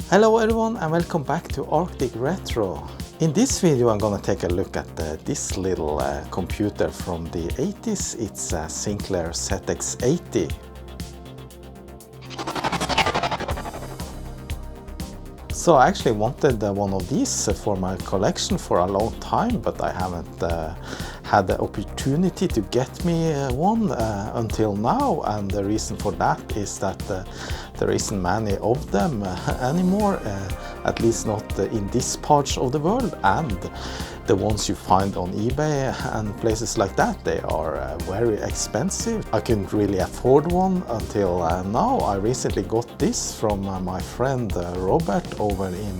Hello everyone and welcome back to Arctic Retro. In this video I'm gonna take a look at this little computer from the 80s. It's a Sinclair ZX80. So I actually wanted one of these for my collection for a long time, but I haven't had the opportunity to get me one until now, and the reason for that is that there isn't many of them anymore, at least not in this part of the world, and the ones you find on eBay and places like that, they are very expensive. I couldn't really afford one until now. I recently got this from my friend Robert over in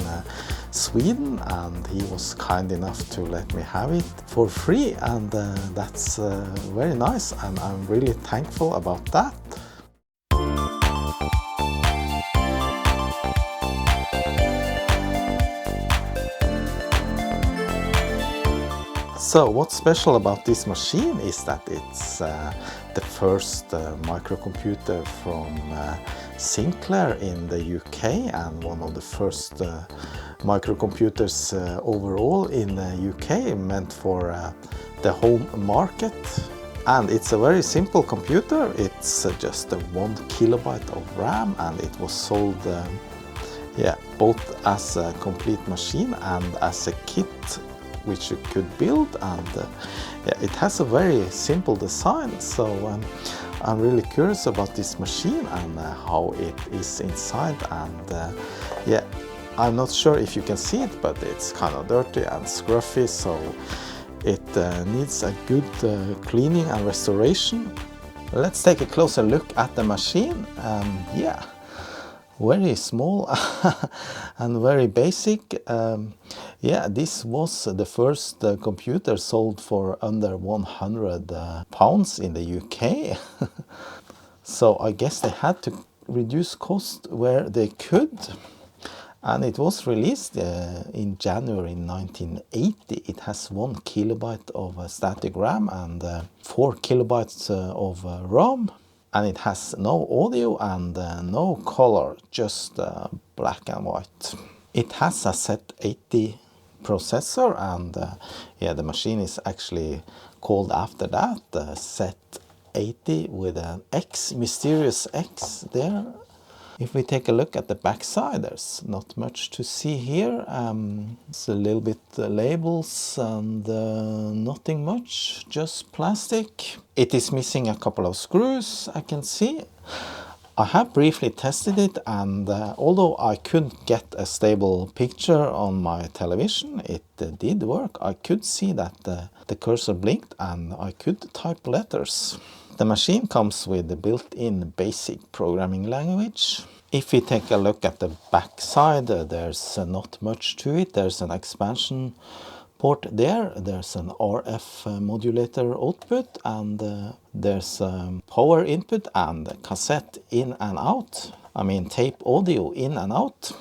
Sweden, and he was kind enough to let me have it for free, and that's very nice, and I'm really thankful about that. So what's special about this machine is that it's the first microcomputer from Sinclair in the UK, and one of the first microcomputers overall in the UK, meant for the home market. And it's a very simple computer. It's just a 1 kilobyte of RAM, and it was sold both as a complete machine and as a kit which you could build, and it has a very simple design. So I'm really curious about this machine and how it is inside, and I'm not sure if you can see it, but it's kind of dirty and scruffy, so it needs a good cleaning and restoration. Let's take a closer look at the machine. Very small and very basic. This was the first computer sold for under 100 pounds in the UK. So I guess they had to reduce cost where they could. And it was released in January 1980. It has 1 kilobyte of static RAM and 4 kilobytes of ROM. And it has no audio and no color, just black and white. It has a Z80 processor, and the machine is actually called after that, Z80 with an X, mysterious X there. If we take a look at the back side, there's not much to see here. It's a little bit labels and nothing much, just plastic. It is missing a couple of screws, I can see. I have briefly tested it, and although I couldn't get a stable picture on my television, it did work. I could see that the cursor blinked and I could type letters. The machine comes with the built-in basic programming language. If we take a look at the back side, there's not much to it. There's an expansion port there. There's an RF modulator output, and there's power input and cassette in and out. I mean tape audio in and out.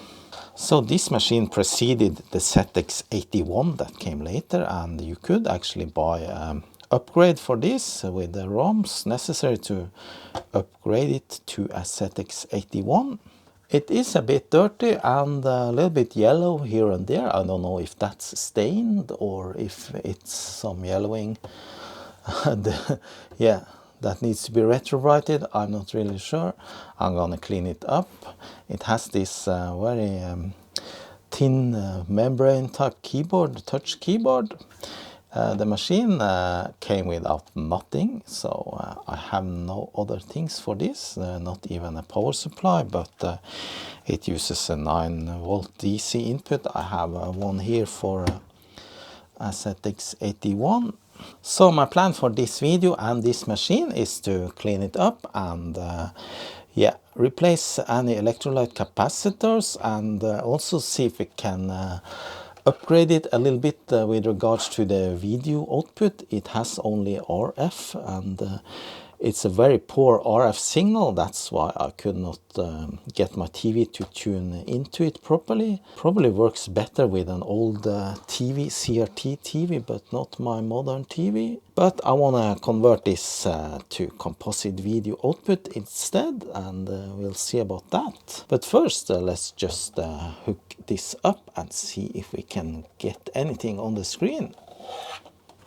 So this machine preceded the ZX81 that came later, and you could actually buy upgrade for this with the ROMs necessary to upgrade it to a ZX81. It is a bit dirty and a little bit yellow here and there. I don't know if that's stained or if it's some yellowing. That needs to be retrobrighted. I'm not really sure. I'm gonna clean it up. It has this very thin membrane type keyboard, touch keyboard. The machine came without nothing, so I have no other things for this, not even a power supply, but it uses a 9-volt DC input. I have one here for a ZX81. So my plan for this video and this machine is to clean it up and replace any electrolyte capacitors, and also see if we can upgrade it a little bit with regards to the video output. It has only RF, and It's a very poor RF signal, that's why I could not get my TV to tune into it properly. Probably works better with an old TV, CRT TV, but not my modern TV. But I want to convert this to composite video output instead, and we'll see about that. But first, let's just hook this up and see if we can get anything on the screen.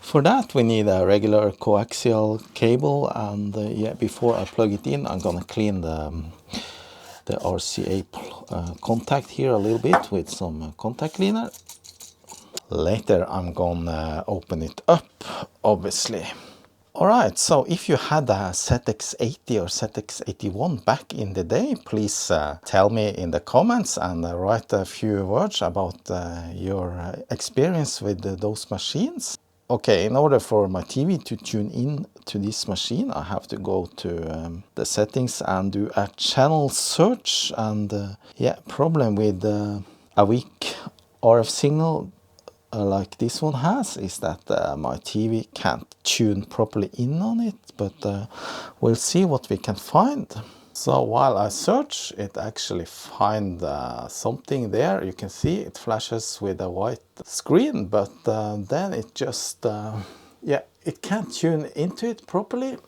For that we need a regular coaxial cable, and yeah, before I plug it in I'm gonna clean the RCA contact here a little bit with some contact cleaner. Later I'm gonna open it up, obviously. Alright, so if you had a ZX80 or ZX81 back in the day, please tell me in the comments and write a few words about your experience with those machines. Okay, in order for my TV to tune in to this machine, I have to go to the settings and do a channel search. And yeah, problem with a weak RF signal like this one has is that my TV can't tune properly in on it, but we'll see what we can find. So while I search, it actually finds something there. You can see it flashes with a white screen, but then it just, yeah, it can't tune into it properly.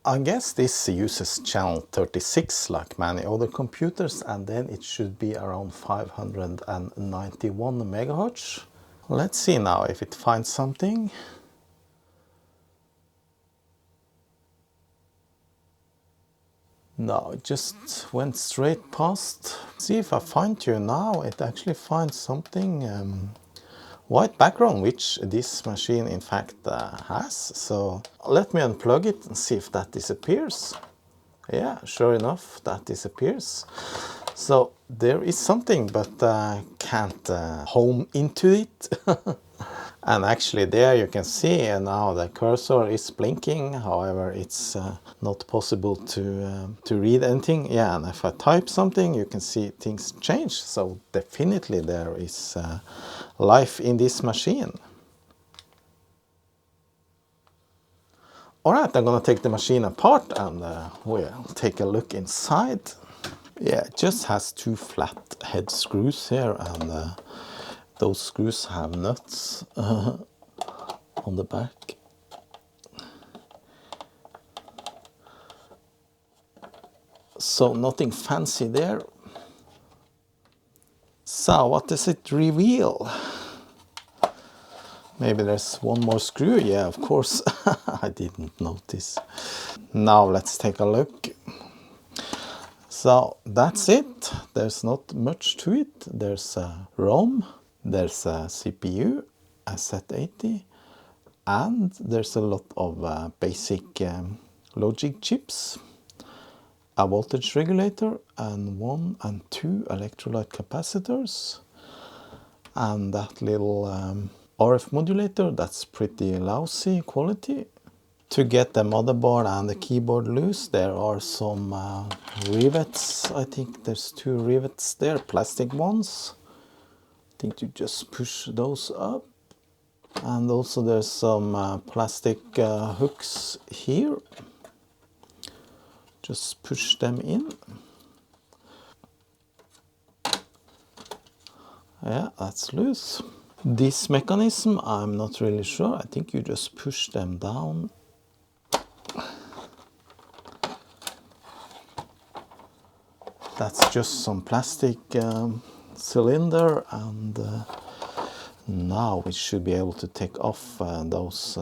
I guess this uses channel 36 like many other computers, and then it should be around 591 megahertz. Let's see now if it finds something. No, it just went straight past. See if I fine tune now, it actually finds something white background, which this machine in fact has. So let me unplug it and see if that disappears. Yeah, sure enough, that disappears. So there is something, but can't home into it. And actually there you can see now the cursor is blinking. However, it's not possible to read anything. Yeah, and if I type something, you can see things change. So definitely there is life in this machine. Alright, I'm gonna take the machine apart and we'll take a look inside. Yeah, it just has two flat head screws here, and those screws have nuts on the back. So nothing fancy there. So what does it reveal? Maybe there's one more screw. Yeah, of course. I didn't notice. Now let's take a look. So that's it. There's not much to it. There's a ROM. There's a CPU, a Z80, and there's a lot of basic logic chips, a voltage regulator, and 1 and 2 electrolyte capacitors, and that little RF modulator that's pretty lousy quality. To get the motherboard and the keyboard loose, there are some rivets. I think there's 2 rivets there, plastic ones. I think you just push those up, and also there's some plastic hooks here. Just push them in. Yeah, that's loose. This mechanism, I'm not really sure. I think you just push them down. That's just some plastic cylinder, and now we should be able to take off those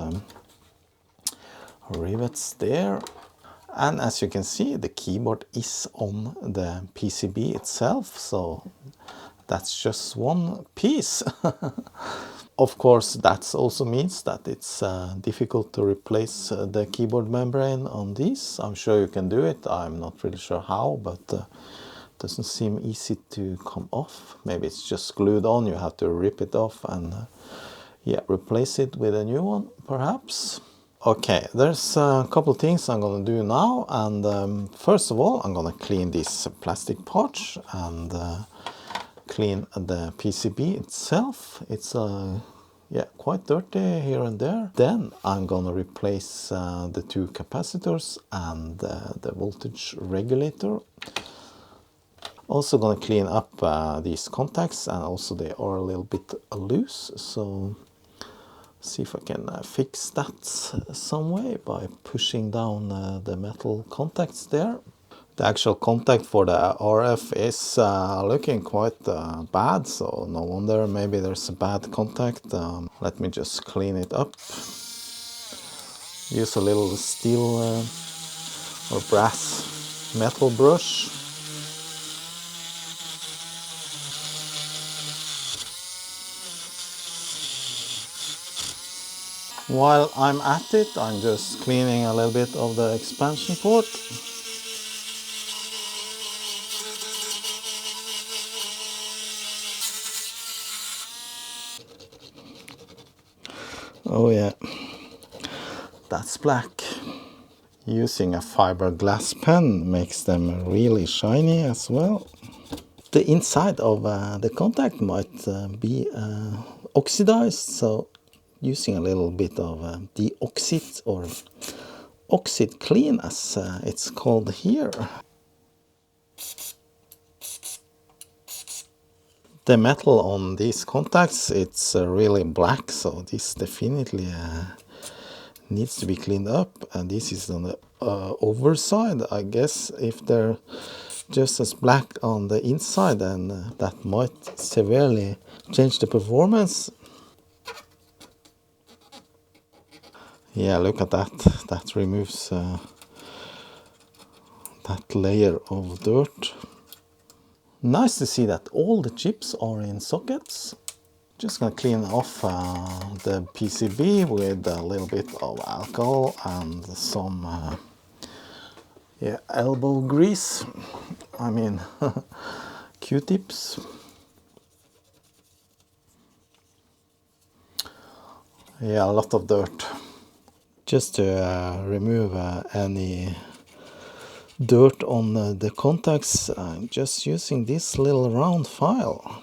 rivets there. And as you can see, the keyboard is on the PCB itself, so that's just one piece. Of course, that also means that it's difficult to replace the keyboard membrane on these. I'm sure you can do it. I'm not really sure how, but doesn't seem easy to come off. Maybe it's just glued on. You have to rip it off and yeah, replace it with a new one, perhaps. Okay, there's a couple things I'm gonna do now, and first of all, I'm gonna clean this plastic parts and clean the PCB itself. It's a yeah, quite dirty here and there. Then I'm gonna replace the two capacitors and the voltage regulator. Also gonna clean up these contacts, and also they are a little bit loose, so see if I can fix that some way by pushing down the metal contacts there. The actual contact for the RF is looking quite bad, so no wonder maybe there's a bad contact. Let me just clean it up. Use a little steel or brass metal brush. While I'm at it, I'm just cleaning a little bit of the expansion port. Oh yeah, that's black. Using a fiberglass pen makes them really shiny as well. The inside of the contact might be oxidized, so using a little bit of deoxit or oxide clean, as it's called here. The metal on these contacts, it's really black, so this definitely needs to be cleaned up. And this is on the overside. I guess if they're just as black on the inside, then that might severely change the performance. Yeah, look at that. That removes that layer of dirt. Nice to see that all the chips are in sockets. Just gonna clean off the PCB with a little bit of alcohol and some yeah, elbow grease. I mean Q-tips. Yeah, a lot of dirt. Just to remove any dirt on the contacts, I'm just using this little round file.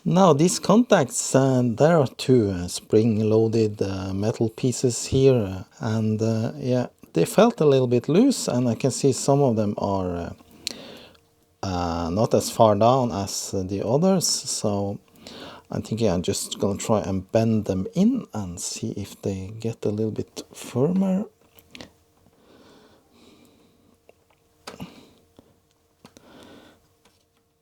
Now these contacts, there are two spring-loaded metal pieces here, and yeah, they felt a little bit loose, and I can see some of them are not as far down as the others, so I'm thinking I'm just gonna try and bend them in and see if they get a little bit firmer.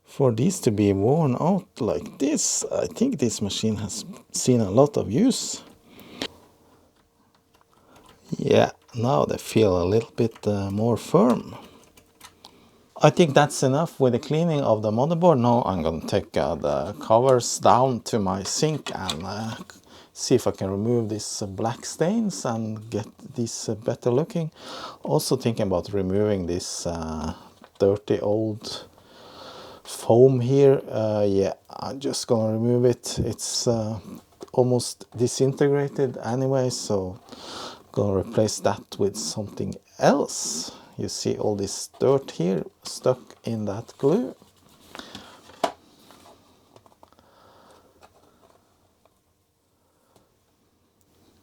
For these to be worn out like this, I think this machine has seen a lot of use. Yeah, now they feel a little bit more firm. I think that's enough with the cleaning of the motherboard. Now I'm going to take the covers down to my sink and see if I can remove these black stains and get these better looking. Also thinking about removing this dirty old foam here. Yeah, I'm just going to remove it. It's almost disintegrated anyway, so I'm going to replace that with something else. You see all this dirt here stuck in that glue.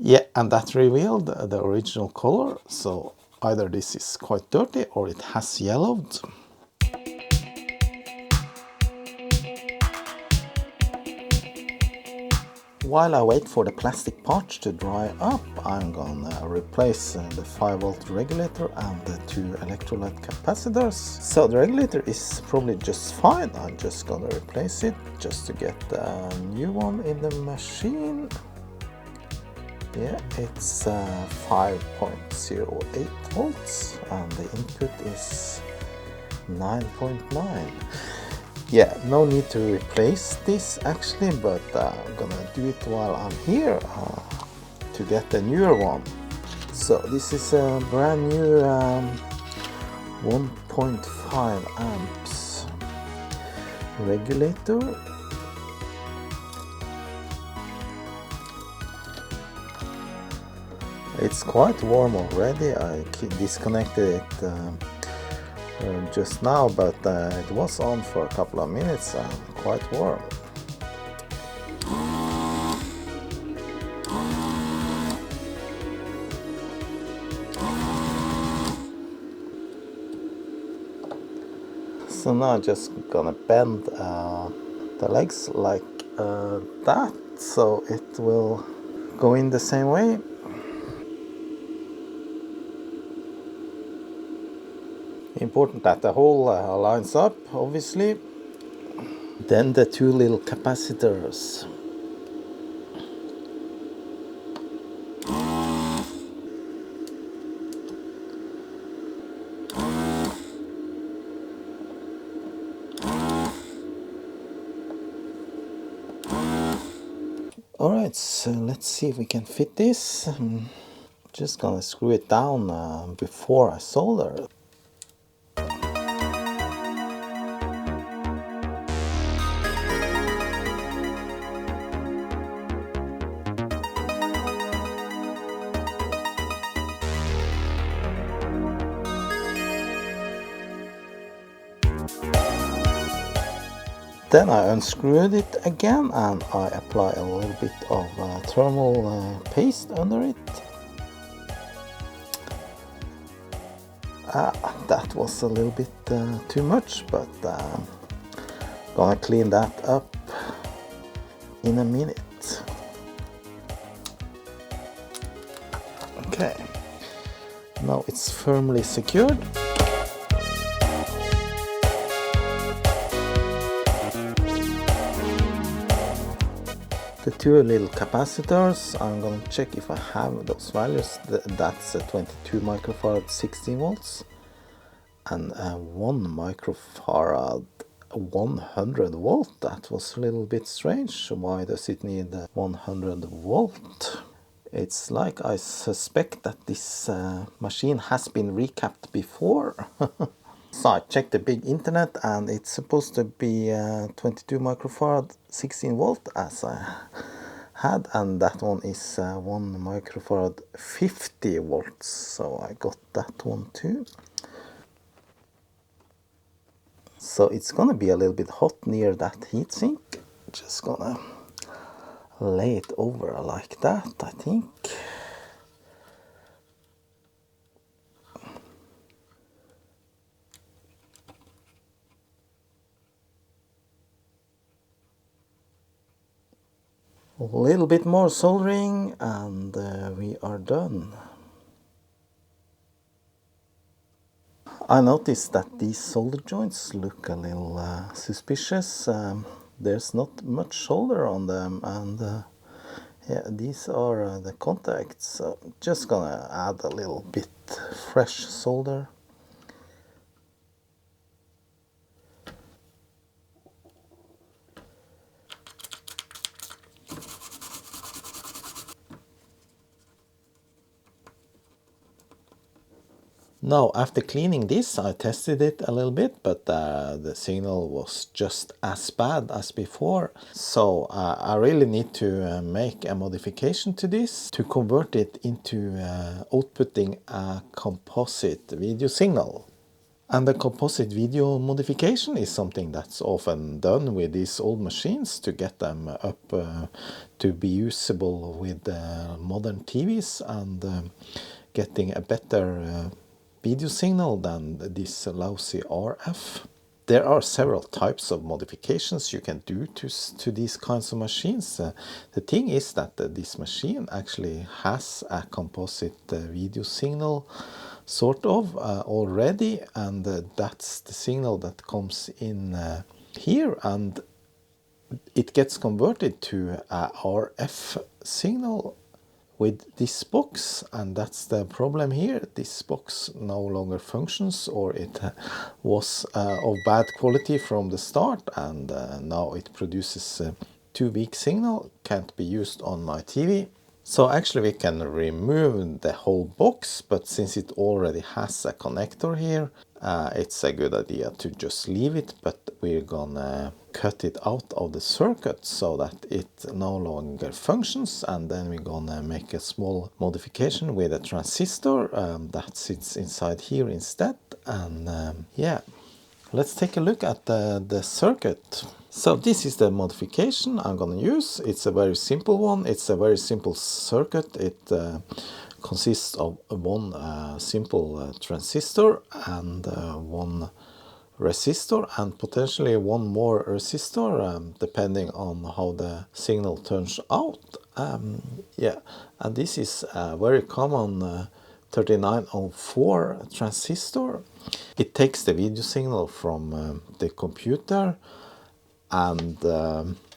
Yeah, and that revealed the original color, so either this is quite dirty or it has yellowed. While I wait for the plastic part to dry up, I'm gonna replace the 5-volt regulator and the two electrolyte capacitors. So the regulator is probably just fine. I'm just gonna replace it just to get a new one in the machine. Yeah, it's 5.08 volts and the input is 9.9. Yeah, no need to replace this actually, but I'm gonna do it while I'm here to get the newer one. So this is a brand new 1.5 amps regulator. It's quite warm already. I disconnected it just now, but it was on for a couple of minutes and quite warm. So now I'm just gonna bend the legs like that, so it will go in the same way. Important that the hole lines up, obviously. Then the two little capacitors. Alright, so let's see if we can fit this. Just gonna screw it down before I solder. Then I unscrewed it again and I apply a little bit of thermal paste under it. That was a little bit too much, but gonna clean that up in a minute. Okay, now it's firmly secured. The two little capacitors, I'm going to check if I have those values. That's a 22 microfarad 16 volts and 1 microfarad 100 volt. That was a little bit strange. Why does it need 100 volt? It's like I suspect that this machine has been recapped before. So I checked the big internet and it's supposed to be 22 microfarad 16 volt as I had, and that one is 1 microfarad 50 volts, so I got that one too. So it's gonna be a little bit hot near that heatsink. Just gonna lay it over like that, I think. A little bit more soldering and we are done. I noticed that these solder joints look a little suspicious. There's not much solder on them, and yeah, these are the contacts. So just gonna add a little bit fresh solder. Now, after cleaning this, I tested it a little bit, but the signal was just as bad as before. So I really need to make a modification to this to convert it into outputting a composite video signal. And the composite video modification is something that's often done with these old machines to get them up to be usable with modern TVs and getting a better video signal than this lousy RF. There are several types of modifications you can do to these kinds of machines. The thing is that this machine actually has a composite video signal sort of already, and that's the signal that comes in here, and it gets converted to a RF signal with this box, and that's the problem here. This box no longer functions, or it was of bad quality from the start, and now it produces too weak signal, can't be used on my TV. So actually we can remove the whole box, but since it already has a connector here it's a good idea to just leave it, but we're gonna cut it out of the circuit so that it no longer functions, and then we're gonna make a small modification with a transistor that sits inside here instead. And yeah, let's take a look at the circuit. So this is the modification I'm gonna use. It's a very simple one. It's a very simple circuit. It consists of one simple transistor and one resistor, and potentially one more resistor, depending on how the signal turns out. Yeah, and this is a very common 3904 transistor. It takes the video signal from the computer, and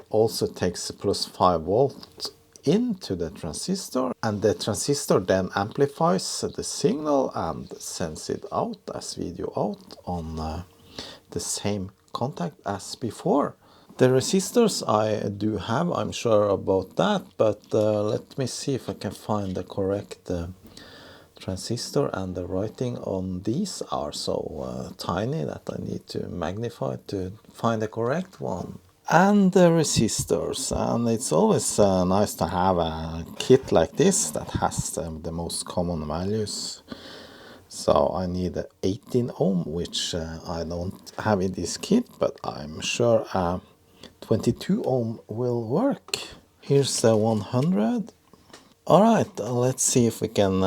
also takes plus 5 volt into the transistor, and the transistor then amplifies the signal and sends it out as video out on the same contact as before. The resistors I do have, I'm sure about that, but let me see if I can find the correct transistor, and the writing on these are so tiny that I need to magnify to find the correct one. And the resistors, and it's always nice to have a kit like this that has the most common values. So I need 18 ohm, which I don't have in this kit, but I'm sure 22 ohm will work. Here's the 100. Alright, let's see if we can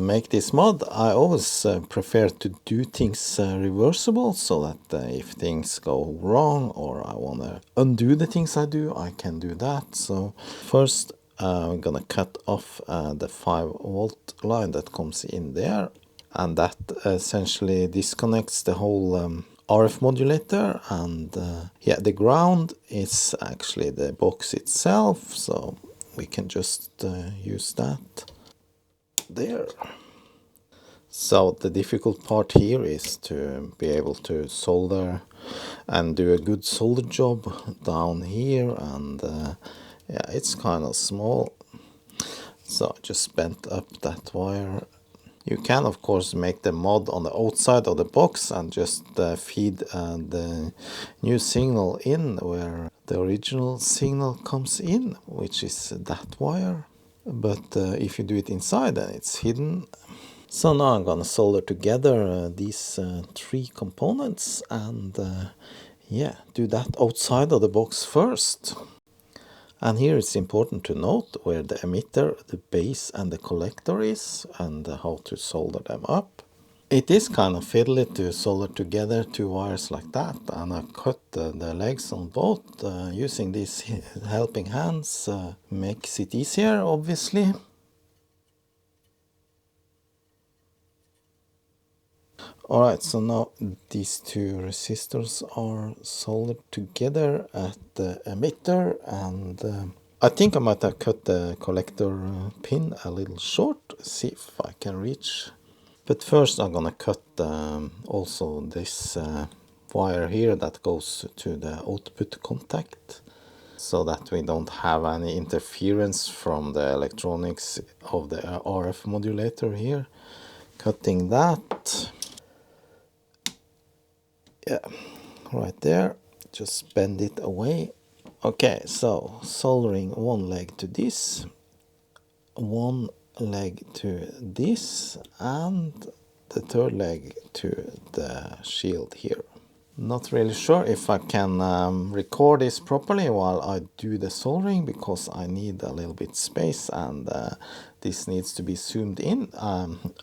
make this mod. I always prefer to do things reversible, so that if things go wrong or I want to undo the things I do, I can do that. So first I'm gonna cut off the 5 volt line that comes in there, and that essentially disconnects the whole RF modulator. And yeah, the ground is actually the box itself, so we can just use that there. So the difficult part here is to be able to solder and do a good solder job down here, and yeah, it's kind of small, so I just bent up that wire. You can of course make the mod on the outside of the box and just feed the new signal in where the original signal comes in, which is that wire. But if you do it inside, then it's hidden. So now I'm gonna solder together these 3 components, and yeah, do that outside of the box first. And here it's important to note where the emitter, the base and the collector is, and how to solder them up. It is kind of fiddly to solder together 2 wires like that, and I cut the legs on both using these helping hands. Makes it easier, obviously. Alright, so now these 2 resistors are soldered together at the emitter, and I think I might have cut the collector pin a little short. See if I can reach. But first I'm gonna cut also this wire here that goes to the output contact, so that we don't have any interference from the electronics of the RF modulator here. Cutting that. Yeah, right there. Just bend it away. Okay, so soldering one leg to this, one leg to this, and the third leg to the shield here. Not really sure if I can record this properly while I do the soldering, because I need a little bit space, and this needs to be zoomed in.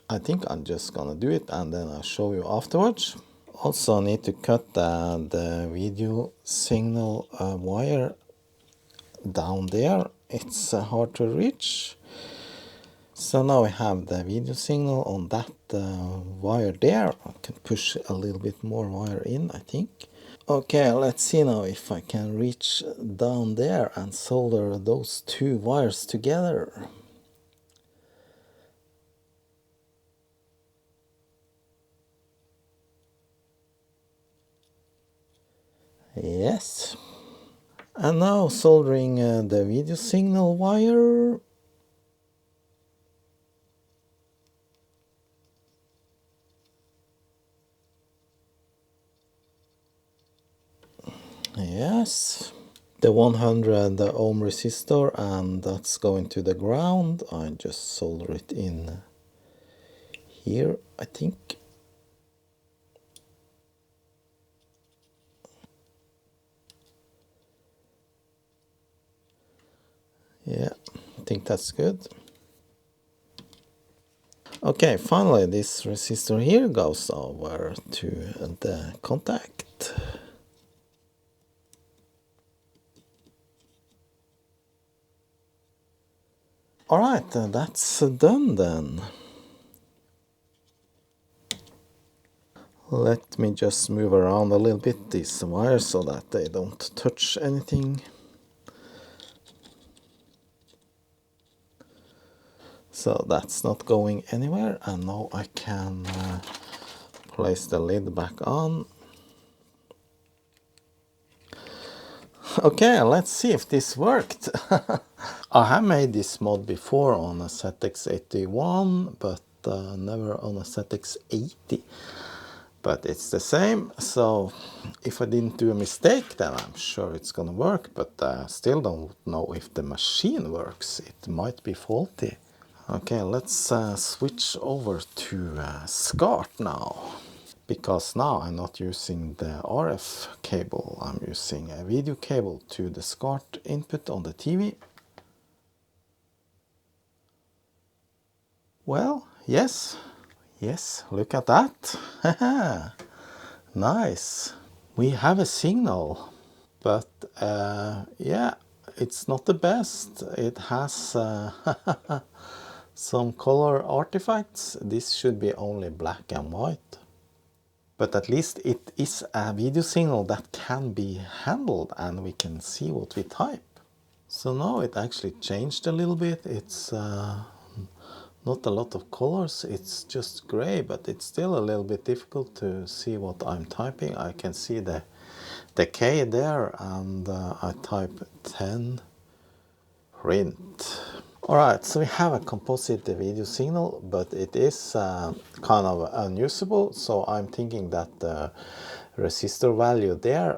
I think I'm just gonna do it and then I'll show you afterwards. Also need to cut the video signal wire down there. It's hard to reach. So now we have the video signal on that wire there. I can push a little bit more wire in, I think. Okay, let's see now if I can reach down there and solder those 2 wires together. Yes. And now soldering the video signal wire. Yes, the 100 ohm resistor, and that's going to the ground. I just solder it in here, I think. Yeah, I think that's good. Okay, finally this resistor here goes over to the contact. Alright, that's done then. Let me just move around a little bit these wires so that they don't touch anything. So that's not going anywhere, and now I can place the lid back on. Okay, let's see if this worked. I have made this mod before on a ZX81, but never on a ZX80. But it's the same, so if I didn't do a mistake, then I'm sure it's gonna work, but I still don't know if the machine works. It might be faulty. Okay, let's switch over to SCART now. Because now I'm not using the RF cable, I'm using a video cable to the SCART input on the TV. Well, yes, look at that. Nice. We have a signal, but yeah, it's not the best. It has some color artifacts. This should be only black and white. But at least it is a video signal that can be handled and we can see what we type. So now it actually changed a little bit. It's not a lot of colors, it's just gray, but it's still a little bit difficult to see what I'm typing. I can see the K there, and I type 10 print. Alright, so we have a composite video signal, but it is kind of unusable, so I'm thinking that the resistor value there,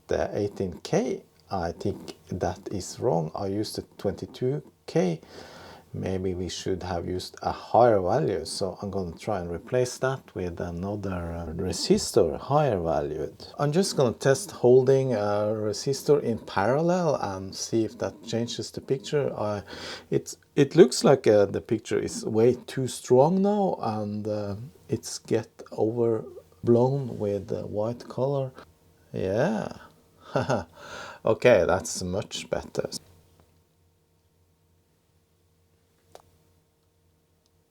the 18K, I think that is wrong. I used the 22K. Maybe we should have used a higher value, so I'm going to try and replace that with another resistor, higher valued. I'm just going to test holding a resistor in parallel and see if that changes the picture. It looks like the picture is way too strong now, and it's get overblown with white color. Yeah. Okay, that's much better.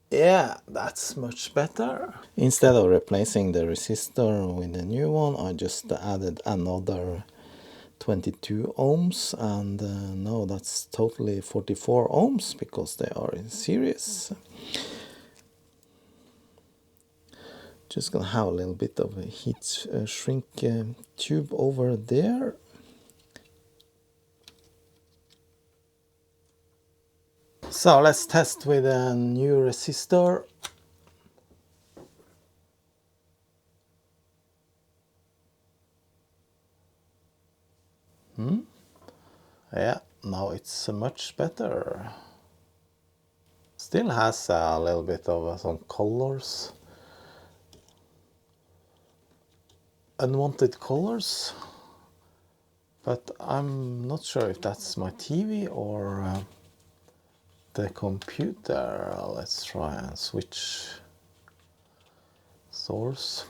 Yeah, that's much better. Instead of replacing the resistor with a new one, I just added another 22 ohms, and now that's totally 44 ohms because they are in series. Just gonna have a little bit of a heat shrink tube over there. So let's test with a new resistor. Yeah, now it's much better. Still has a little bit of some colors. Unwanted colors. But I'm not sure if that's my TV or the computer. Let's try and switch source.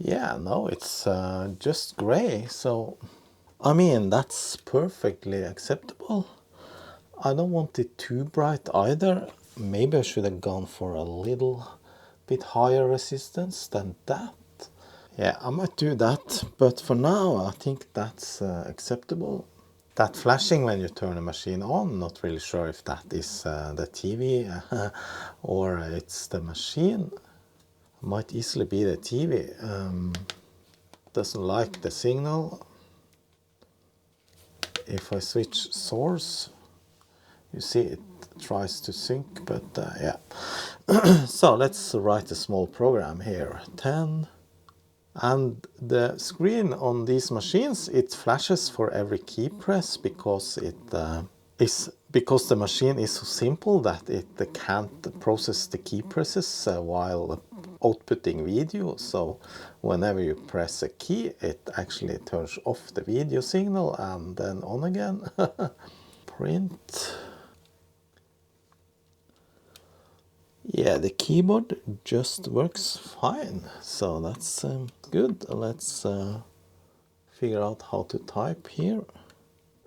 Yeah, no, it's just gray, so I mean that's perfectly acceptable. I don't want it too bright either. Maybe I should have gone for a little bit higher resistance than that. Yeah, I might do that, but for now I think that's acceptable. That flashing when you turn the machine on, not really sure if that is the TV or it's the machine. Might easily be the TV. Doesn't like the signal. If I switch source, you see it tries to sync, but yeah. So let's write a small program here. 10. And the screen on these machines, it flashes for every key press because because the machine is so simple that it can't process the key presses while outputting video. So whenever you press a key, it actually turns off the video signal and then on again. Print. Yeah, the keyboard just works fine, so that's good. Let's figure out how to type here.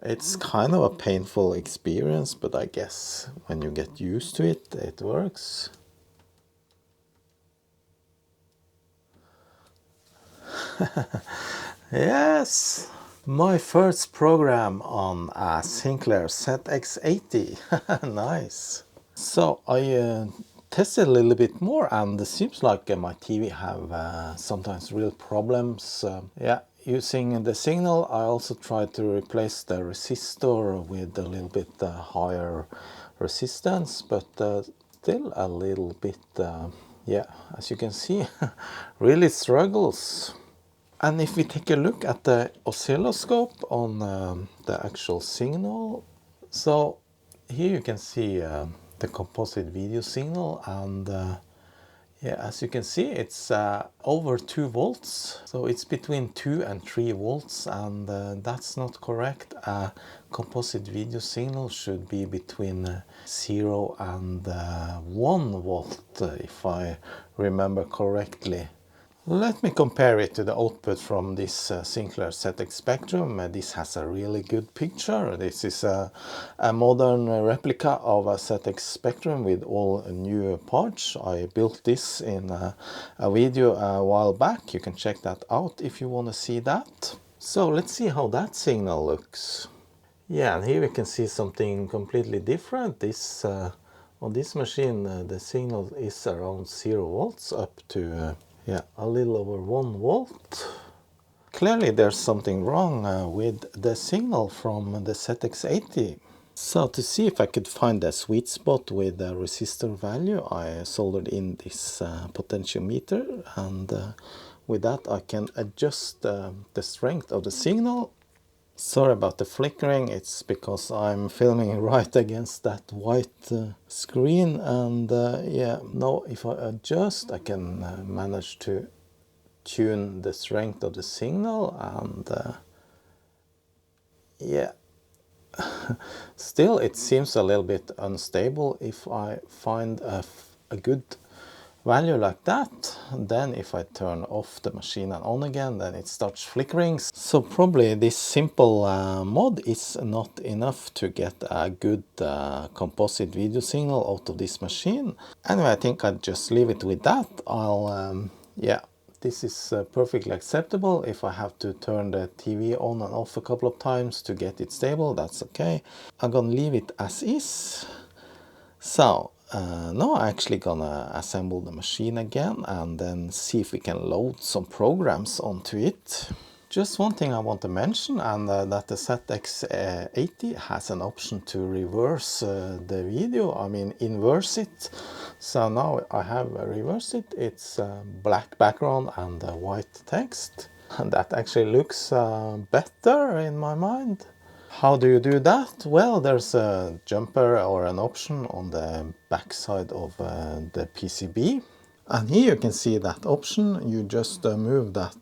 It's kind of a painful experience, but I guess when you get used to it, it works. Yes! My first program on a Sinclair ZX80. Nice! So I tested a little bit more, and it seems like my TV have sometimes real problems. Yeah, using the signal, I also tried to replace the resistor with a little bit higher resistance, but still a little bit, yeah, as you can see, really struggles. And if we take a look at the oscilloscope on the actual signal, so here you can see the composite video signal, and yeah, as you can see, it's over 2 volts, so it's between 2 and 3 volts, and that's not correct. A composite video signal should be between 0 and 1 volt, if I remember correctly. Let me compare it to the output from this Sinclair ZX Spectrum. This has a really good picture. This is a modern replica of a ZX Spectrum with all new parts. I built this in a video a while back. You can check that out if you want to see that. So let's see how that signal looks. Yeah, and here we can see something completely different. This on this machine, the signal is around 0 volts up to yeah, a little over 1 volt. Clearly there's something wrong with the signal from the ZX80. So to see if I could find a sweet spot with the resistor value, I soldered in this potentiometer, and with that I can adjust the strength of the signal. Sorry about the flickering, it's because I'm filming right against that white screen, and yeah, now if I adjust, I can manage to tune the strength of the signal, and yeah, still it seems a little bit unstable. If I find a good value like that, then if I turn off the machine and on again, then it starts flickering. So probably this simple mod is not enough to get a good composite video signal out of this machine. Anyway, I think I'll just leave it with that. Yeah, this is perfectly acceptable. If I have to turn the TV on and off a couple of times to get it stable, that's okay. I'm gonna leave it as is. So now I'm actually gonna assemble the machine again and then see if we can load some programs onto it. Just one thing I want to mention, and that the ZX80 has an option to reverse the video, I mean inverse it. So now I have reversed it. It's black background and white text, and that actually looks better in my mind. How do you do that? Well, there's a jumper or an option on the back side of the PCB. And here you can see that option. You just move that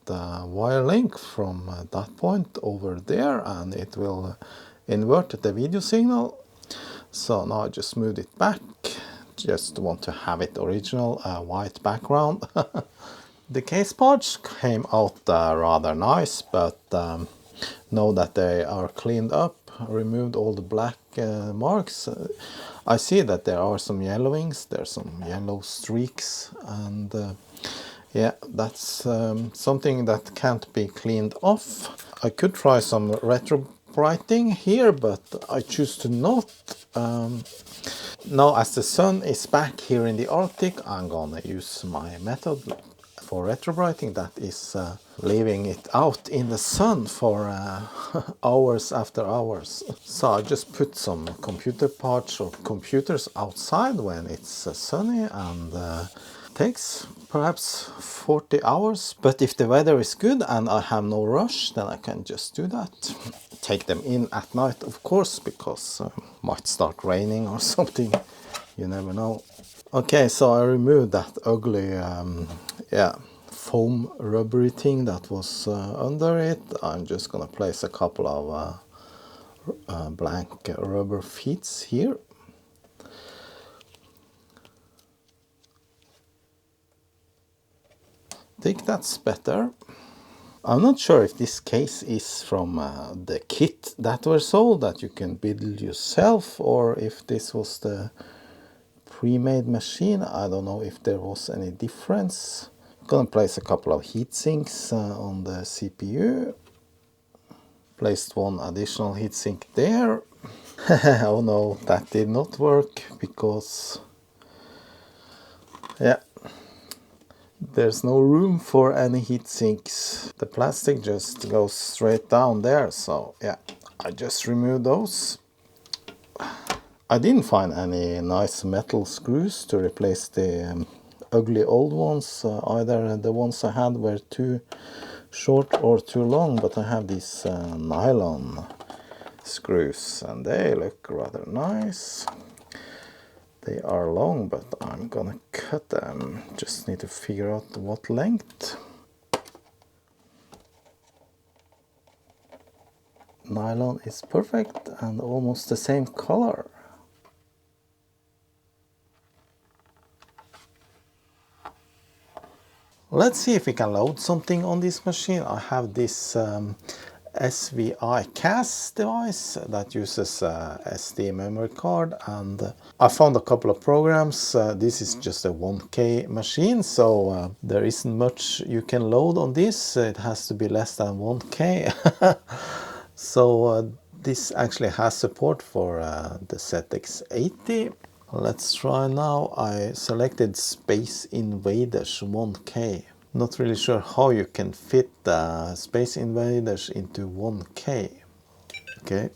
wire link from that point over there, and it will invert the video signal. So now I just moved it back. Just want to have it original, white background. The case parts came out rather nice, but now that they are cleaned up, removed all the black marks, I see that there are some yellowings, there's some yellow streaks, and yeah, that's something that can't be cleaned off. I could try some retro brighting here, but I choose to not. Now as the sun is back here in the Arctic, I'm gonna use my method for retrobrighting, that is leaving it out in the sun for hours after hours. So I just put some computer parts or computers outside when it's sunny, and takes perhaps 40 hours. But if the weather is good and I have no rush, then I can just do that. Take them in at night, of course, because might start raining or something. You never know. Okay, so I removed that ugly foam rubbery thing that was under it. I'm just gonna place a couple of blank rubber feet here. I think that's better. I'm not sure if this case is from the kit that were sold that you can build yourself, or if this was the pre-made machine. I don't know if there was any difference. I'm gonna place a couple of heat sinks on the CPU. Placed one additional heatsink there. Oh no, that did not work because there's no room for any heat sinks. The plastic just goes straight down there, so yeah, I just removed those. I didn't find any nice metal screws to replace the ugly old ones. Either the ones I had were too short or too long, but I have these nylon screws and they look rather nice. They are long, but I'm gonna cut them. Just need to figure out what length. Nylon is perfect and almost the same color. Let's see if we can load something on this machine. I have this SVI CAS device that uses SD memory card, and I found a couple of programs. This is just a 1K machine, so there isn't much you can load on this. It has to be less than 1K. So this actually has support for the ZX80. Let's try now. I selected Space Invaders 1K. Not really sure how you can fit Space Invaders into 1K. Okay.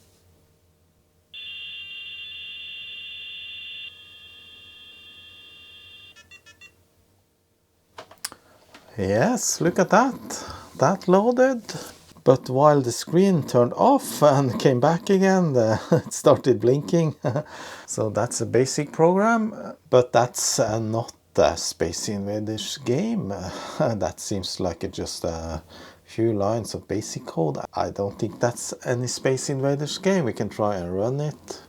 Yes, look at that. That loaded. But while the screen turned off and came back again, it started blinking. So that's a basic program, but that's not a Space Invaders game. That seems like just a few lines of basic code. I don't think that's any Space Invaders game. We can try and run it.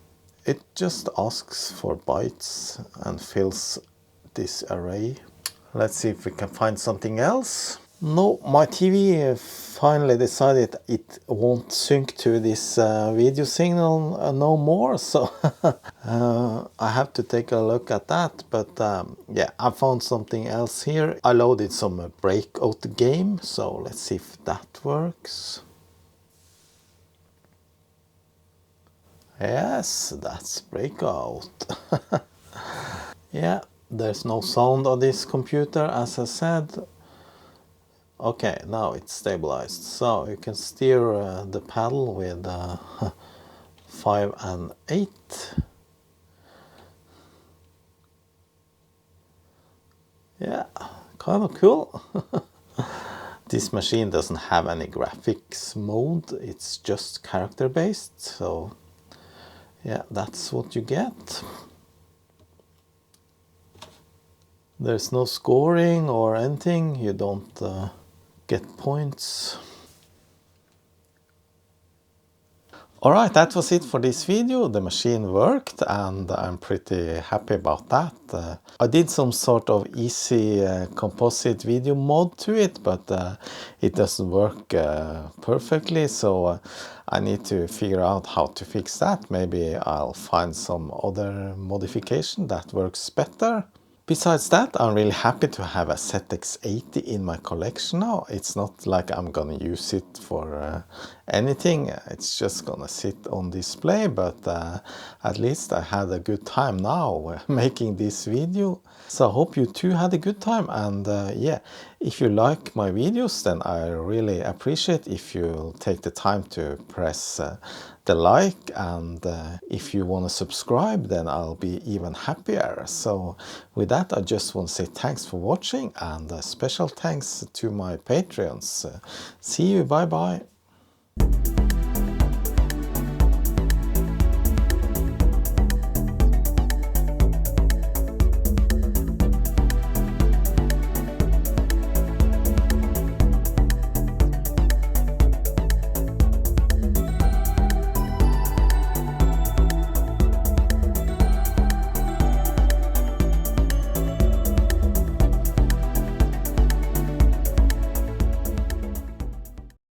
It just asks for bytes and fills this array. Let's see if we can find something else. No, my TV finally decided it won't sync to this video signal no more, so I have to take a look at that. But yeah, I found something else here. I loaded some Breakout game, so let's see if that works. Yes, that's Breakout. Yeah, there's no sound on this computer, as I said. Okay, now it's stabilized, so you can steer the paddle with 5 and 8. Yeah, kind of cool. This machine doesn't have any graphics mode, it's just character based, so yeah, that's what you get. There's no scoring or anything, you don't get points. Alright, that was it for this video. The machine worked and I'm pretty happy about that. I did some sort of easy composite video mod to it, but it doesn't work perfectly, so I need to figure out how to fix that. Maybe I'll find some other modification that works better. Besides that, I'm really happy to have a ZX80 in my collection now. It's not like I'm gonna use it for anything. It's just gonna sit on display, but at least I had a good time now making this video. So I hope you too had a good time, and yeah, If you like my videos, then I really appreciate if you take the time to press the like, and if you want to subscribe, then I'll be even happier. So with that, I just want to say thanks for watching, and a special thanks to my Patreons. See you, bye bye.